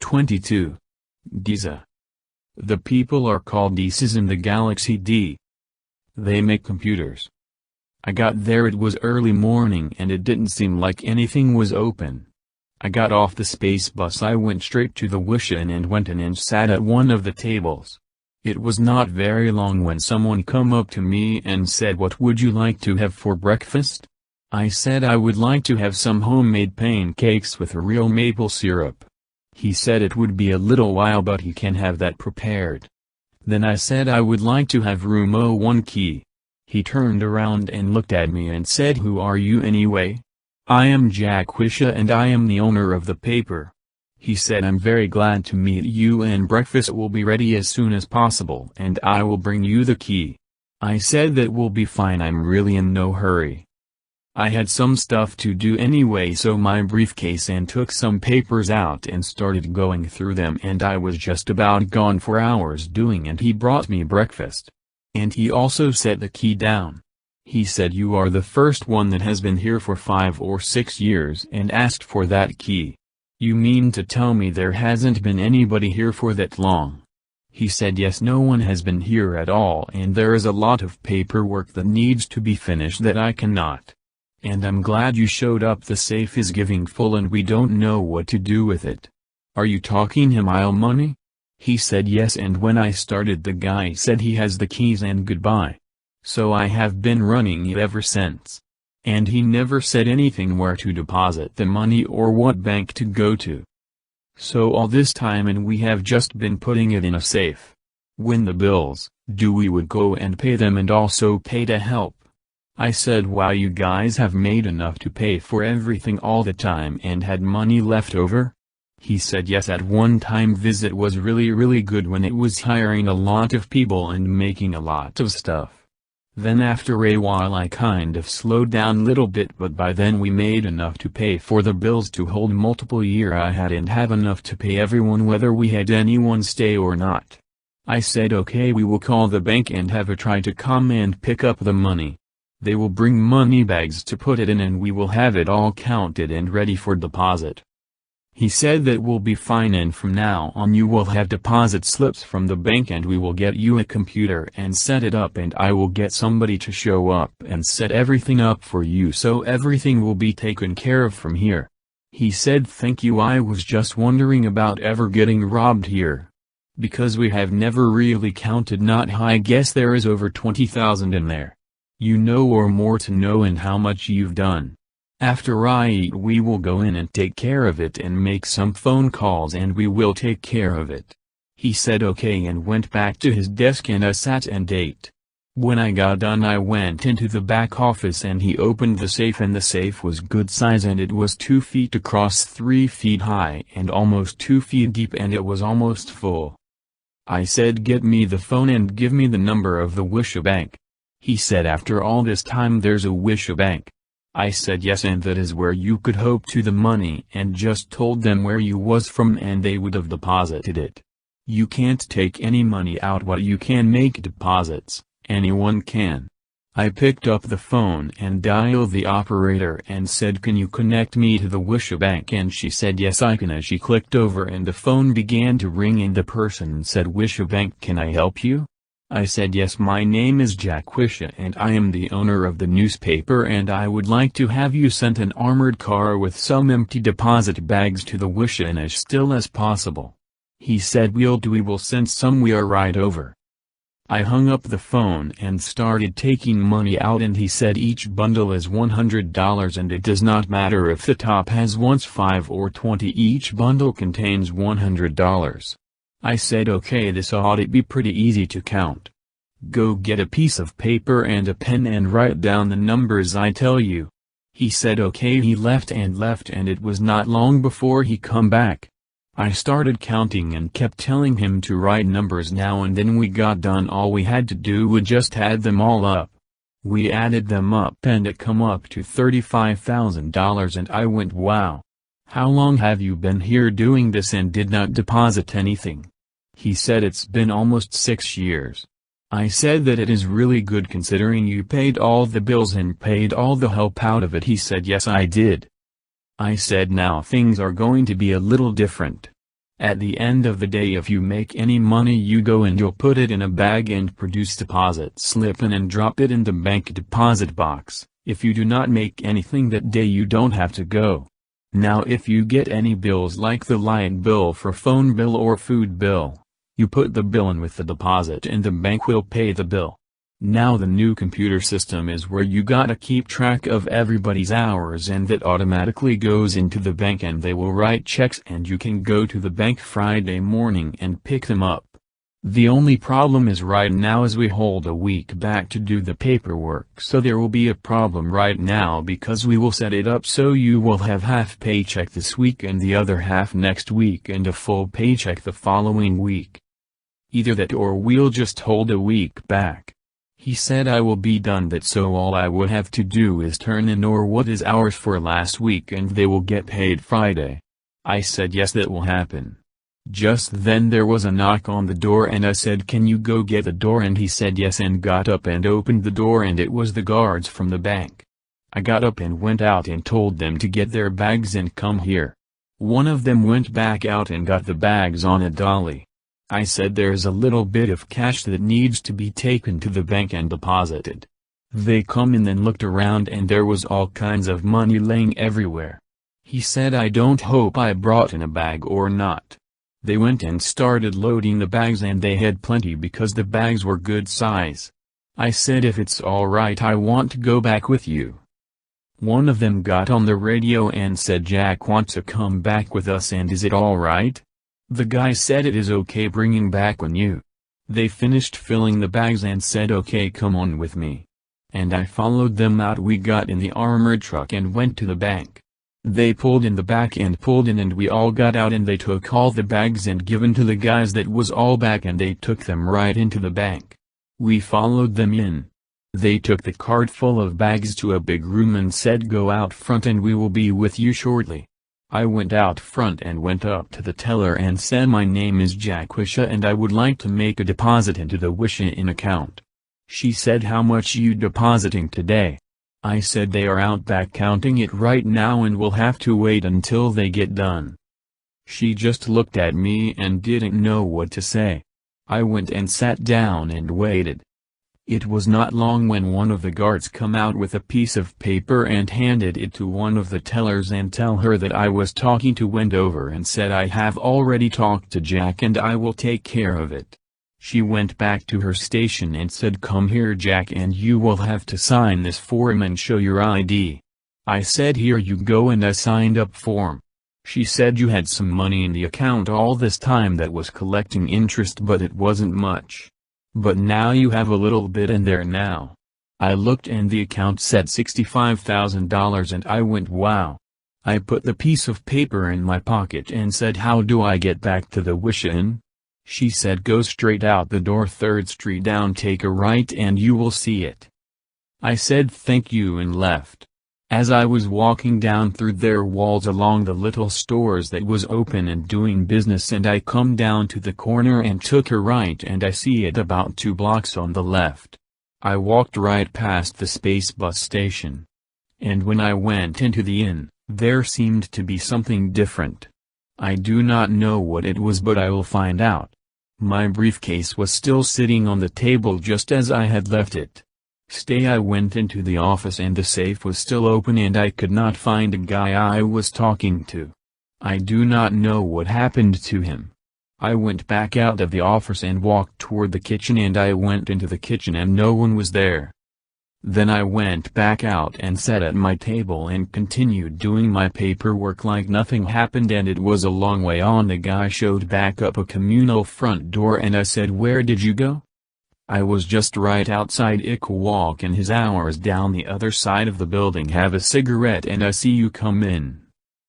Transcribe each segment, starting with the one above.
22. DEEZA. The people are called DESSAS in the Galaxy D. They make computers. I got there, it was early morning and it didn't seem like anything was open. I got off the space bus, I went straight to the Wisha and went in and sat at one of the tables. It was not very long when someone come up to me and said, "What would you like to have for breakfast?" I said I would like to have some homemade pancakes with real maple syrup. He said it would be a little while but he can have that prepared. Then I said I would like to have room 01 key. He turned around and looked at me and said, "Who are you anyway?" "I am Jack Wisha and I am the owner of the paper." He said, "I'm very glad to meet you and breakfast will be ready as soon as possible and I will bring you the key." I said that will be fine, I'm really in no hurry. I had some stuff to do anyway, so my briefcase and took some papers out and started going through them, and I was just about gone for hours doing, and he brought me breakfast. And he also set the key down. He said, "You are the first one that has been here for 5 or 6 years and asked for that key. You mean to tell me there hasn't been anybody here for that long?" He said, "Yes, no one has been here at all, and there is a lot of paperwork that needs to be finished that I cannot. And I'm glad you showed up. The safe is giving full and we don't know what to do with it. Are you talking him aisle money?" He said yes, and when I started the guy said he has the keys and goodbye. So I have been running it ever since. And he never said anything where to deposit the money or what bank to go to. So all this time and we have just been putting it in a safe. When the bills due we would go and pay them and also pay to help. I said, "Wow, you guys have made enough to pay for everything all the time and had money left over?" He said yes, at one time visit was really good when it was hiring a lot of people and making a lot of stuff. Then after a while I kind of slowed down little bit, but by then we made enough to pay for the bills to hold multiple year I had and have enough to pay everyone whether we had anyone stay or not. I said okay, we will call the bank and have a try to come and pick up the money. They will bring money bags to put it in and we will have it all counted and ready for deposit. He said that will be fine, and from now on you will have deposit slips from the bank and we will get you a computer and set it up, and I will get somebody to show up and set everything up for you so everything will be taken care of from here. He said thank you. I was just wondering about ever getting robbed here. Because we have never really counted, not high, I guess there is over 20,000 in there. You know, or more to know, and how much you've done. After I eat we will go in and take care of it and make some phone calls and we will take care of it." He said okay and went back to his desk and I sat and ate. When I got done I went into the back office and he opened the safe, and the safe was good size and it was 2 feet across, 3 feet high and almost 2 feet deep, and it was almost full. I said, "Get me the phone and give me the number of the Wisha Bank." He said, "After all this time there's a Wisha Bank?" I said yes, and that is where you could hope to the money, and just told them where you was from and they would have deposited it. You can't take any money out, what you can make deposits, anyone can. I picked up the phone and dialed the operator and said, "Can you connect me to the Wisha Bank?" And she said yes I can. As she clicked over and the phone began to ring and the person said, "Wisha Bank, can I help you?" I said yes, my name is Jack Wisha and I am the owner of the newspaper and I would like to have you sent an armored car with some empty deposit bags to the Wisha and as still as possible. He said we will send some, we are right over. I hung up the phone and started taking money out, and he said each bundle is $100 and it does not matter if the top has once 5 or 20, each bundle contains $100. I said okay, this ought to be pretty easy to count. Go get a piece of paper and a pen and write down the numbers I tell you. He said okay. He left and it was not long before he come back. I started counting and kept telling him to write numbers now, and then we got done. All we had to do was just add them all up. We added them up and it come up to $35,000, and I went wow. How long have you been here doing this and did not deposit anything? He said it's been almost 6 years. I said that it is really good considering you paid all the bills and paid all the help out of it. He said yes I did. I said now things are going to be a little different. At the end of the day, if you make any money, you go and you'll put it in a bag and produce deposit slip and drop it in the bank deposit box. If you do not make anything that day, you don't have to go. Now if you get any bills like the light bill, for phone bill or food bill, you put the bill in with the deposit and the bank will pay the bill. Now the new computer system is where you gotta keep track of everybody's hours, and that automatically goes into the bank and they will write checks and you can go to the bank Friday morning and pick them up. The only problem is right now is we hold a week back to do the paperwork, so there will be a problem right now because we will set it up so you will have half paycheck this week and the other half next week and a full paycheck the following week. Either that or we'll just hold a week back. He said I will be done that, so all I would have to do is turn in or what is ours for last week and they will get paid Friday. I said yes, that will happen. Just then there was a knock on the door and I said, can you go get the door? And he said yes and got up and opened the door, and it was the guards from the bank. I got up and went out and told them to get their bags and come here. One of them went back out and got the bags on a dolly. I said there's a little bit of cash that needs to be taken to the bank and deposited. They come in and looked around and there was all kinds of money laying everywhere. He said I don't hope I brought in a bag or not. They went and started loading the bags and they had plenty because the bags were good size. I said if it's alright I want to go back with you. One of them got on the radio and said Jack wants to come back with us, and is it alright? The guy said it is okay bringing back when you. They finished filling the bags and said okay, come on with me. And I followed them out. We got in the armored truck and went to the bank. They pulled in the back and pulled in and we all got out and they took all the bags and given to the guys that was all back and they took them right into the bank. We followed them in. They took the cart full of bags to a big room and said go out front and we will be with you shortly. I went out front and went up to the teller and said my name is Jack Wisha and I would like to make a deposit into the Wisha in account. She said how much you depositing today? I said they are out back counting it right now and we'll have to wait until they get done. She just looked at me and didn't know what to say. I went and sat down and waited. It was not long when one of the guards come out with a piece of paper and handed it to one of the tellers and tell her that I was talking to Wendover and said I have already talked to Jack and I will take care of it. She went back to her station and said come here Jack and you will have to sign this form and show your ID. I said here you go and I signed up form. She said you had some money in the account all this time that was collecting interest but it wasn't much. But now you have a little bit in there now. I looked and the account said $65,000 and I went wow. I put the piece of paper in my pocket and said how do I get back to the Wisha Inn? She said go straight out the door 3rd Street down, take a right and you will see it. I said thank you and left. As I was walking down through their walls along the little stores that was open and doing business and I come down to the corner and took a right and I see it about 2 blocks on the left. I walked right past the Space Bus station. And when I went into the inn, there seemed to be something different. I do not know what it was but I will find out. My briefcase was still sitting on the table just as I had left it. I went into the office and the safe was still open and I could not find a guy I was talking to. I do not know what happened to him. I went back out of the office and walked toward the kitchen and I went into the kitchen and no one was there. Then I went back out and sat at my table and continued doing my paperwork like nothing happened, and it was a long way on the guy showed back up a communal front door and I said where did you go? I was just right outside. Ik walk in his hours down the other side of the building, have a cigarette and I see you come in.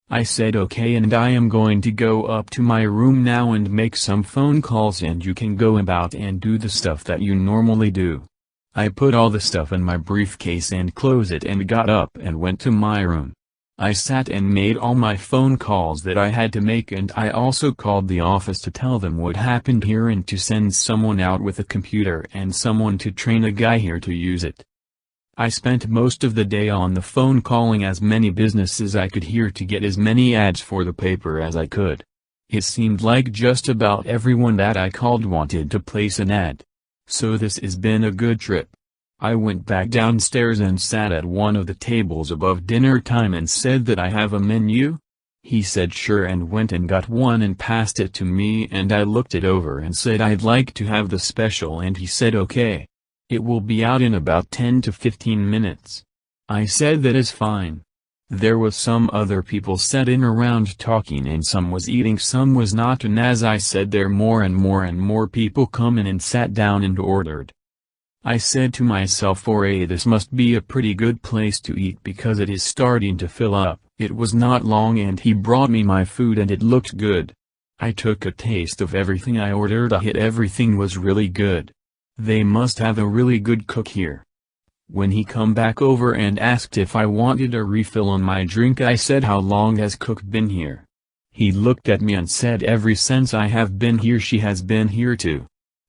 I said okay and I am going to go up to my room now and make some phone calls and you can go about and do the stuff that you normally do. I put all the stuff in my briefcase and closed it and got up and went to my room. I sat and made all my phone calls that I had to make and I also called the office to tell them what happened here and to send someone out with a computer and someone to train a guy here to use it. I spent most of the day on the phone calling as many businesses I could hear to get as many ads for the paper as I could. It seemed like just about everyone that I called wanted to place an ad. So this has been a good trip. I went back downstairs and sat at one of the tables above dinner time and said that I have a menu. He said sure and went and got one and passed it to me, and I looked it over and said I'd like to have the special, and he said okay. It will be out in about 10 to 15 minutes. I said that is fine. There was some other people sat in around talking, and some was eating, some was not, and as I said there more and more people come in and sat down and ordered. I said to myself, this must be a pretty good place to eat because it is starting to fill up. It was not long and he brought me my food and it looked good. I took a taste of everything I ordered. Everything was really good. They must have a really good cook here. When he come back over and asked if I wanted a refill on my drink, I said how long has cook been here? He looked at me and said ever since I have been here she has been here too.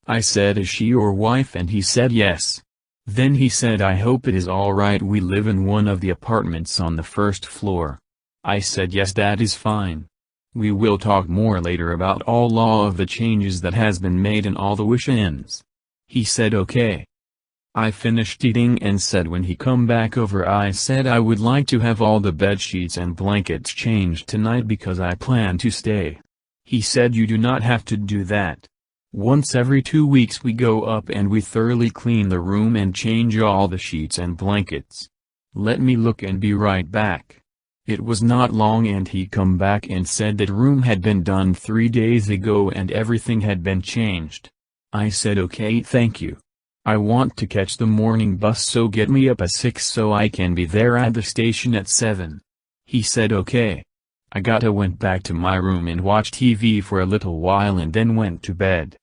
I said is she your wife, and he said yes. Then he said I hope it is alright, we live in one of the apartments on the first floor. I said yes, that is fine. We will talk more later about all of the changes that has been made in all the Wisha-ins. He said okay. I finished eating and said when he come back over I said I would like to have all the bed sheets and blankets changed tonight because I plan to stay. He said you do not have to do that. Once every 2 weeks we go up and we thoroughly clean the room and change all the sheets and blankets. Let me look and be right back. It was not long and he come back and said that room had been done 3 days ago and everything had been changed. I said okay, thank you. I want to catch the morning bus, so get me up at 6 so I can be there at the station at 7. He said okay. I went back to my room and watched TV for a little while and then went to bed.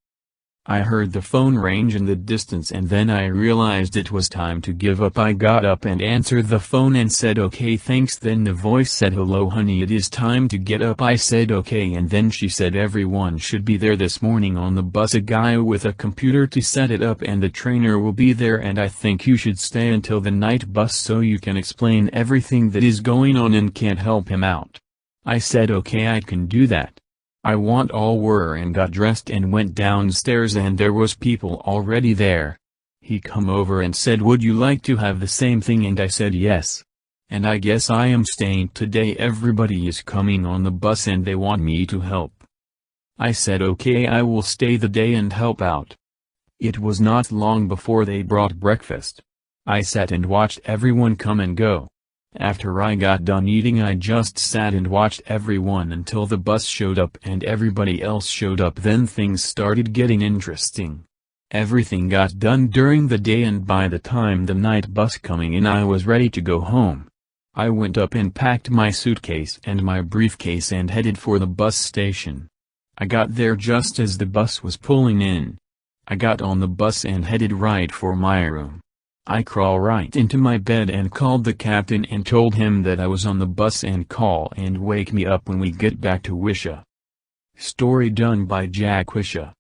I heard the phone ring in the distance and then I realized it was time to give up. I got up and answered the phone and said okay thanks. Then the voice said hello honey, it is time to get up. I said okay, and then she said everyone should be there this morning on the bus, a guy with a computer to set it up, and the trainer will be there, and I think you should stay until the night bus so you can explain everything that is going on and can't help him out. I said okay, I can do that. I want all were and got dressed and went downstairs and there was people already there. He come over and said would you like to have the same thing, and I said yes. And I guess I am staying today, everybody is coming on the bus and they want me to help. I said okay, I will stay the day and help out. It was not long before they brought breakfast. I sat and watched everyone come and go. After I got done eating I just sat and watched everyone until the bus showed up and everybody else showed up. Then things started getting interesting. Everything got done during the day and by the time the night bus coming in I was ready to go home. I went up and packed my suitcase and my briefcase and headed for the bus station. I got there just as the bus was pulling in. I got on the bus and headed right for my room. I crawled right into my bed and called the captain and told him that I was on the bus and call and wake me up when we get back to Wisha. Story done by Jack Wisha.